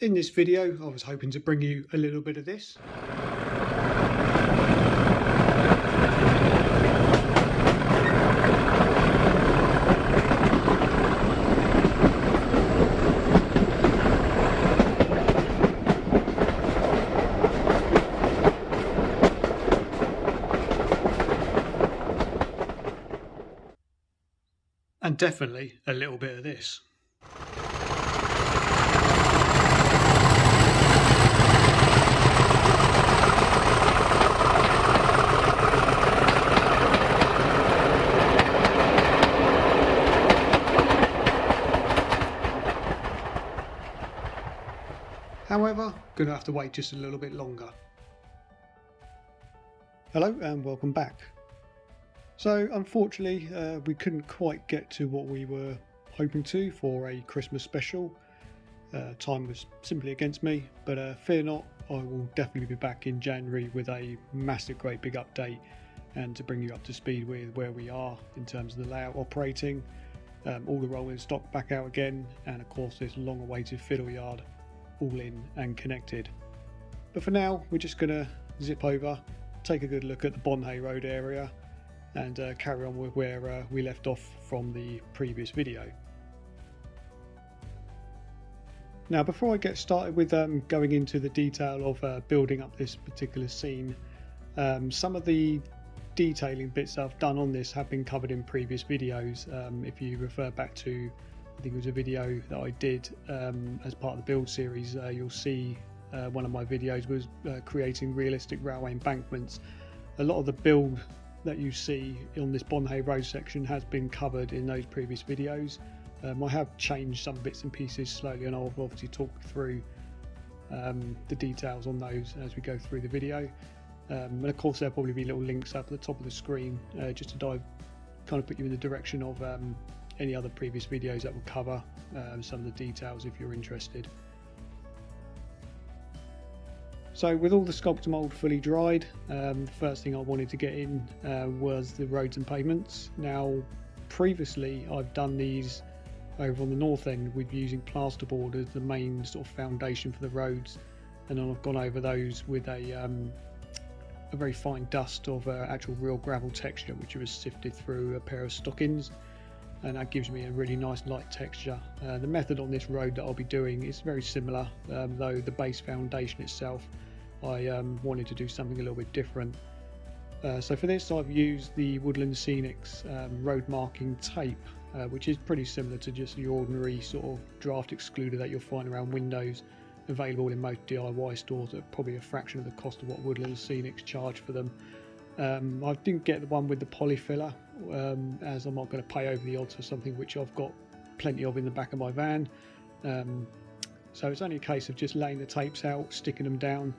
In this video, I was hoping to bring you a little bit of this. And definitely a little bit of this. However, gonna have to wait just a little bit longer. Hello and welcome back. So unfortunately we couldn't quite get to what we were hoping to for a Christmas special. Time was simply against me, but fear not, I will definitely be back in January with a massive great big update and to bring you up to speed with where we are in terms of the layout operating, all the rolling stock back out again, and of course this long awaited fiddle yard all in and connected. But for now we're just going to zip over, take a good look at the Bonhay Road area and carry on with where we left off from the previous video. Now before I get started with going into the detail of building up this particular scene, some of the detailing bits I've done on this have been covered in previous videos. If you refer back to, I think it was a video that I did as part of the build series, you'll see one of my videos was creating realistic railway embankments. A lot of the build that you see on this Bonhay Road section has been covered in those previous videos. I have changed some bits and pieces slowly, and I'll obviously talk through the details on those as we go through the video. And of course there'll probably be little links up at the top of the screen just to kind of put you in the direction of any other previous videos that will cover some of the details if you're interested. So with all the sculptor mould fully dried, the first thing I wanted to get in was the roads and pavements. Now previously I've done these over on the north end with using plasterboard as the main sort of foundation for the roads, and then I've gone over those with a very fine dust of actual real gravel texture which was sifted through a pair of stockings, and that gives me a really nice light texture. The method on this road that I'll be doing is very similar, though the base foundation itself I wanted to do something a little bit different. So for this I've used the Woodland Scenics road marking tape, which is pretty similar to just your ordinary sort of draft excluder that you'll find around windows, available in most DIY stores at probably a fraction of the cost of what Woodland Scenics charge for them. I didn't get the one with the polyfiller, as I'm not going to pay over the odds for something which I've got plenty of in the back of my van. So it's only a case of just laying the tapes out, sticking them down,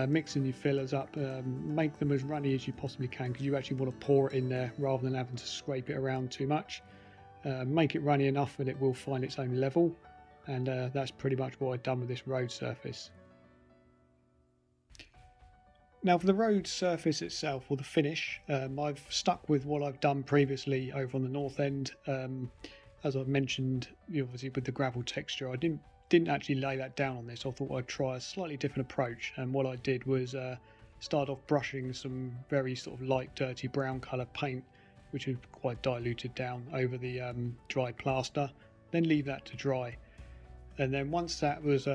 mixing your fillers up, make them as runny as you possibly can, because you actually want to pour it in there rather than having to scrape it around too much. Make it runny enough and it will find its own level, and that's pretty much what I've done with this road surface. Now for the road surface itself, or the finish, I've stuck with what I've done previously over on the north end. As I've mentioned, obviously with the gravel texture, I didn't actually lay that down on this. I thought I'd try a slightly different approach, and what I did was start off brushing some very sort of light dirty brown colour paint, which was quite diluted down over the dried plaster, then leave that to dry. And then once that was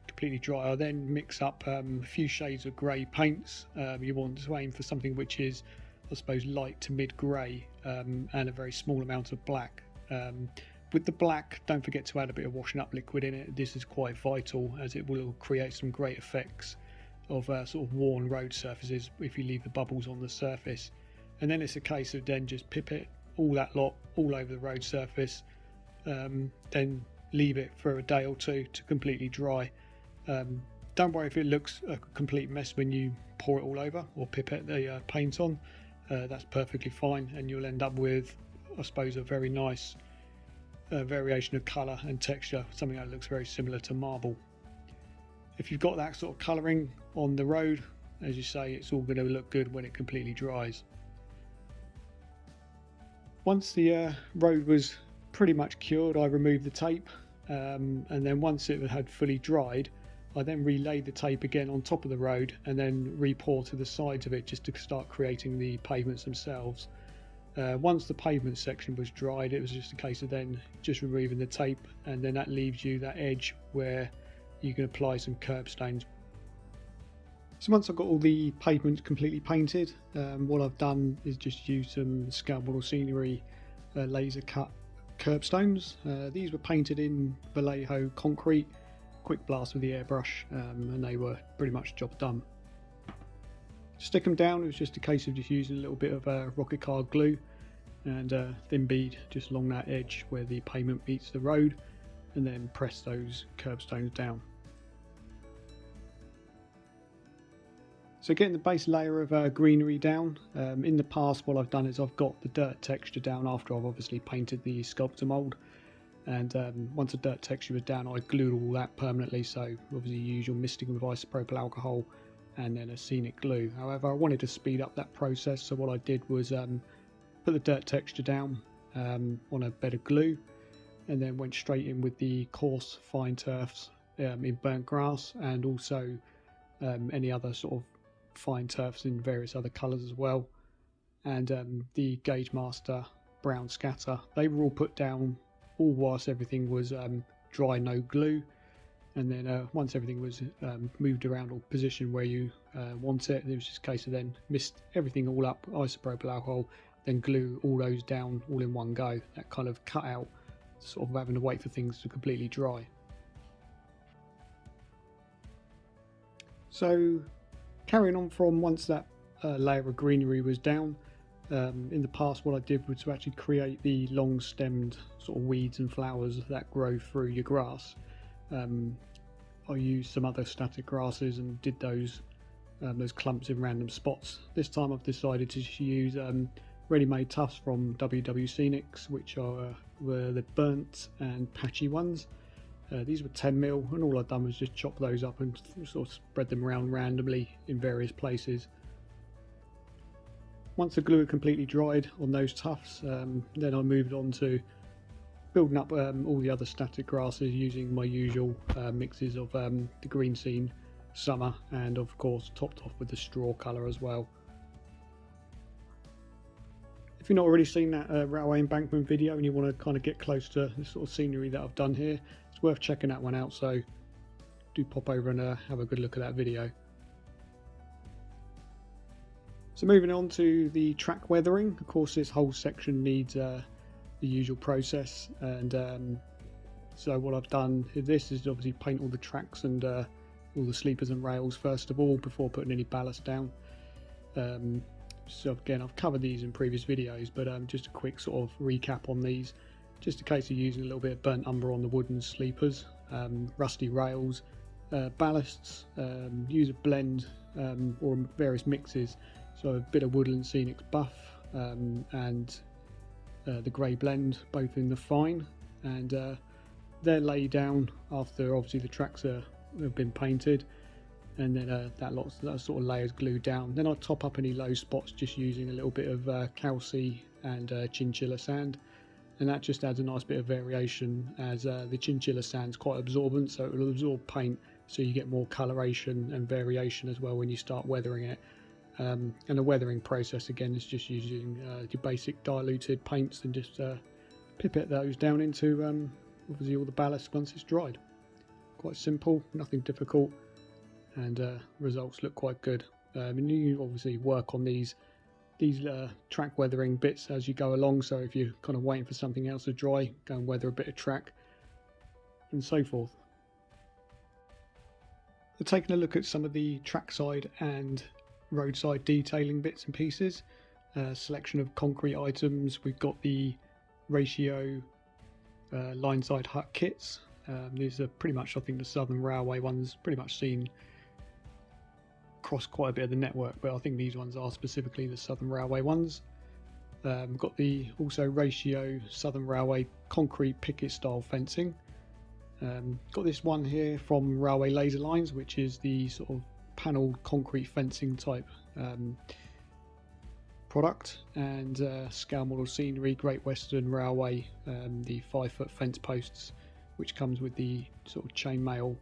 completely dry, I then mix up a few shades of grey paints. You want to aim for something which is, I suppose, light to mid grey, and a very small amount of black. With the black, don't forget to add a bit of washing up liquid in it. This is quite vital, as it will create some great effects of sort of worn road surfaces if you leave the bubbles on the surface. And then it's a case of then just pipette all that lot all over the road surface, then leave it for a day or two to completely dry. Don't worry if it looks a complete mess when you pour it all over or pipette the paint on. That's perfectly fine, and you'll end up with, I suppose, a very nice variation of colour and texture, something that looks very similar to marble. If you've got that sort of colouring on the road, as you say, it's all going to look good when it completely dries. Once the road was pretty much cured, I removed the tape and then once it had fully dried, I then relaid the tape again on top of the road and then re-pour to the sides of it just to start creating the pavements themselves. Once the pavement section was dried, it was just a case of then just removing the tape, and then that leaves you that edge where you can apply some curb stones. So once I've got all the pavement completely painted, what I've done is just use some scale model scenery laser cut curbstones. These were painted in Vallejo concrete, quick blast with the airbrush, and they were pretty much job done. To stick them down, it was just a case of just using a little bit of rocket card glue and thin bead just along that edge where the pavement meets the road, and then press those curbstones down. So getting the base layer of greenery down, in the past what I've done is I've got the dirt texture down after I've obviously painted the sculptor mould, and once the dirt texture was down I glued all that permanently, so obviously usual misting with isopropyl alcohol and then a scenic glue. However, I wanted to speed up that process, so what I did was put the dirt texture down on a bed of glue, and then went straight in with the coarse fine turfs in burnt grass, and also any other sort of fine turfs in various other colours as well, and the Gauge Master brown scatter. They were all put down all whilst everything was dry, no glue, and then once everything was moved around or positioned where you want it, it was just a case of then mist everything all up, isopropyl alcohol, then glue all those down all in one go. That kind of cut out sort of having to wait for things to completely dry. So carrying on from once that layer of greenery was down, in the past what I did was to actually create the long stemmed sort of weeds and flowers that grow through your grass. I used some other static grasses and did those clumps in random spots. This time I've decided to use ready-made tufts from WW Scenics, which were the burnt and patchy ones. These were 10mm, and all I've done was just chop those up and sort of spread them around randomly in various places. Once the glue had completely dried on those tufts, then I moved on to building up all the other static grasses using my usual mixes of the green scene, summer, and of course topped off with the straw colour as well. If you've not already seen that railway embankment video and you want to kind of get close to the sort of scenery that I've done here, it's worth checking that one out, so do pop over and have a good look at that video. So moving on to the track weathering, of course this whole section needs the usual process, and so what I've done with this is obviously paint all the tracks and all the sleepers and rails first of all before putting any ballast down. So again, I've covered these in previous videos, but just a quick sort of recap on these. Just a case of using a little bit of burnt umber on the wooden sleepers, rusty rails, ballasts, use a blend or various mixes. So a bit of Woodland Scenics buff and the grey blend, both in the fine, and they're laid down after obviously the tracks have been painted, and then that sort of layers glued down. Then I'll top up any low spots just using a little bit of calci and chinchilla sand, and that just adds a nice bit of variation, as the chinchilla sand's quite absorbent, so it will absorb paint, so you get more coloration and variation as well when you start weathering it. And the weathering process again is just using your basic diluted paints and just pipette those down into obviously all the ballast once it's dried. Quite simple, nothing difficult, and results look quite good. And you obviously work on these track weathering bits as you go along, so if you're kind of waiting for something else to dry, go and weather a bit of track and so forth. So taking a look at some of the trackside and roadside detailing bits and pieces, selection of concrete items. We've got the ratio Lineside hut kits. These are pretty much, I think, the Southern Railway ones, pretty much seen across quite a bit of the network, but I think these ones are specifically the Southern Railway ones. Got the also ratio Southern Railway concrete picket style fencing. Got this one here from Railway Laser Lines, which is the sort of panelled concrete fencing type product, and scale model scenery, Great Western Railway, the 5-foot fence posts which comes with the sort of chainmail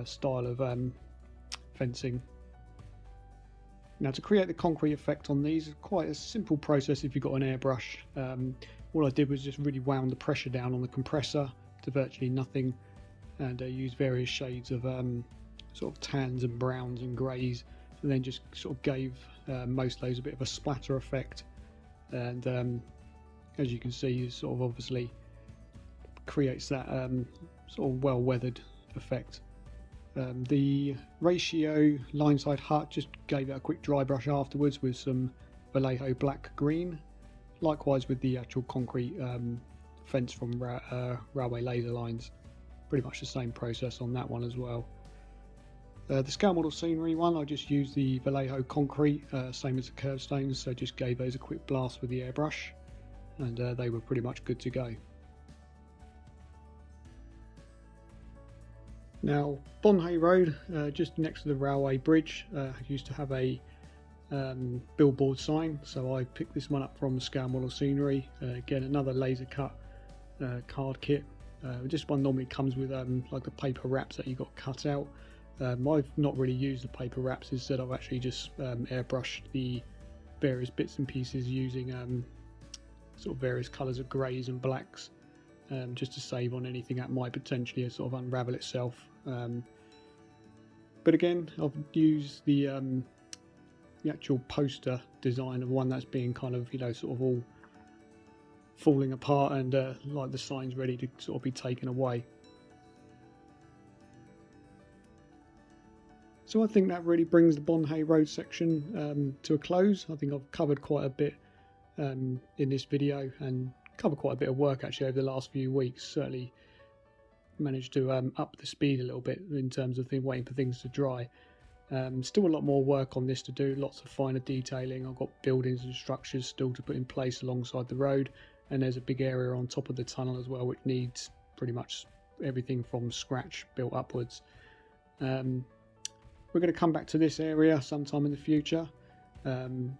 style of fencing. Now, to create the concrete effect on these, quite a simple process if you've got an airbrush. All I did was just really wound the pressure down on the compressor to virtually nothing, and use various shades of sort of tans and browns and greys, and then just sort of gave most of those a bit of a splatter effect. And as you can see, it sort of obviously creates that sort of well-weathered effect. The ratio Lineside hut just gave it a quick dry brush afterwards with some Vallejo black green. Likewise with the actual concrete fence from railway laser lines. Pretty much the same process on that one as well. The scale model scenery one, I just used the Vallejo concrete, same as the curved stones, so just gave those a quick blast with the airbrush, and they were pretty much good to go. Now, Bonhay Road, just next to the railway bridge, used to have a billboard sign, so I picked this one up from Scale Model Scenery. Again, another laser cut card kit. This one normally comes with like the paper wraps that you got cut out. I've not really used the paper wraps, instead I've actually just airbrushed the various bits and pieces using sort of various colours of greys and blacks, just to save on anything that might potentially sort of unravel itself. But again, I've used the actual poster design of one that's being kind of, you know, sort of all falling apart and like the sign's ready to sort of be taken away. So I think that really brings the Bonhay Road section to a close. I think I've covered quite a bit in this video, and covered quite a bit of work actually over the last few weeks. Certainly managed to up the speed a little bit in terms of waiting for things to dry. Still a lot more work on this to do, lots of finer detailing. I've got buildings and structures still to put in place alongside the road, and there's a big area on top of the tunnel as well, which needs pretty much everything from scratch built upwards. We're going to come back to this area sometime in the future. Well,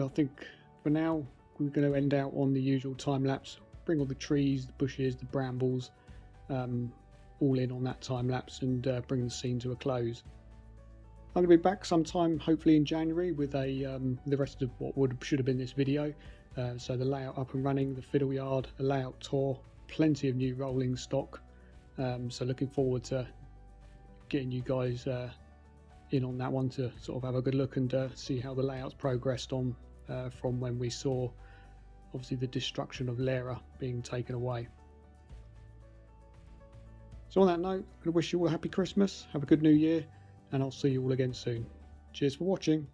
I think for now we're going to end out on the usual time lapse, bring all the trees, the bushes, the brambles all in on that time lapse, and bring the scene to a close. I'm going to be back sometime hopefully in January with the rest of what should have been this video. So the layout up and running, the fiddle yard, a layout tour, plenty of new rolling stock. So looking forward to getting you guys in on that one to sort of have a good look and see how the layout's progressed on from when we saw obviously the destruction of Lara being taken away. So on that note, I'm going to wish you all a happy Christmas, have a good new year, and I'll see you all again soon. Cheers for watching.